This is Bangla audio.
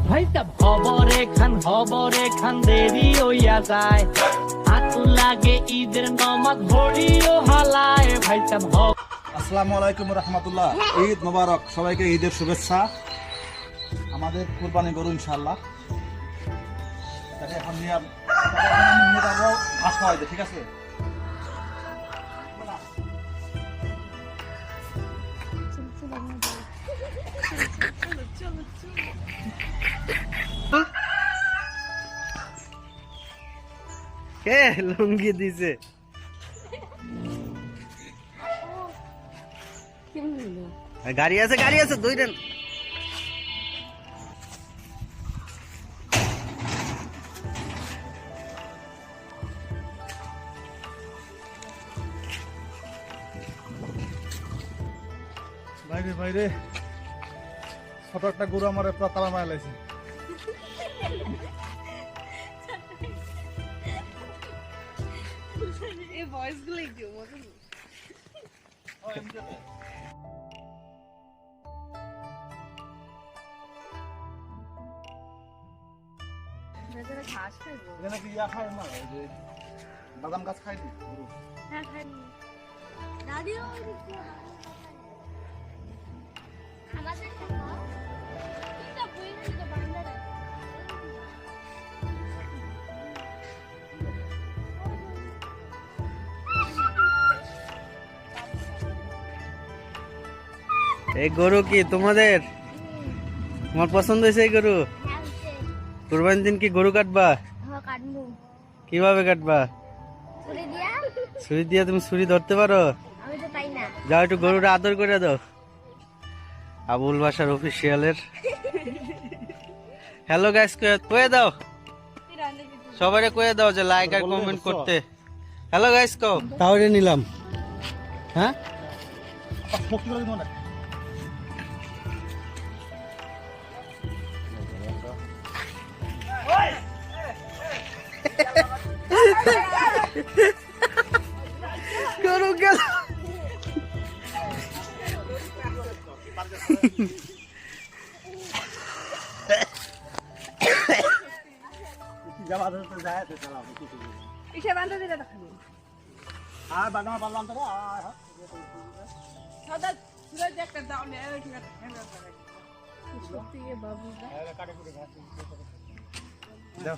ভাইটা হবরে খান দেরি হইয়া যায় হাতু লাগে ঈদের নমাজ ভরিও হালায় ভাইটা আসসালামু আলাইকুম রহমতুল্লাহ। ঈদ মোবারক, সবাইকে ঈদের শুভেচ্ছা। আমাদের কুরবানি গরু ইনশাআল্লাহ এখন নিয়ে যাবো ঘাস খাওয়াইতে, ঠিক আছে? কে লুঙ্গি দিছে? গাড়ি আছে দুই দেন। বাইরে ছোট একটা গরু আমার পুরো তালা মারা লাগছে। এই ভয়েস গুলো একটু মজা ঘাস খাইবো। এখানে কি ইয়া খায় না, ওই যে বাদাম গাছ খাই দি গরু? হ্যাঁ খাইনি দাদিও আমাদের খাও এটা বই না তো বান্দা এই গরু কি তোমাদের? তোমার পছন্দ হয়েছে এই গরু? কুরবানির দিন কি গরু কাটবা? হ্যাঁ কাটবো। কিভাবে কাটবা? ছুরি দিয়া। তুমি ছুরি ধরতে পারো? আমি তো পাই না। যাও একটু গরুটা আদর করে দাও। আবুল বাসার অফিসিয়ালের হ্যালো গাইস কয়ে দাও, সবাই কয়ে দাও যে লাইক আর কমেন্ট করতে। হ্যালো গাইস কও। তাহলে নিলাম। হ্যাঁ গরু গেল। ইসে বান্দা দিলে দেখাবো। আর বাদাম পারলাম তো সাদা সুরজ একটা দাও নে এই ঠিক আছে হ্যাঁ করে সত্যি এ বাবু কাটে করে দাও।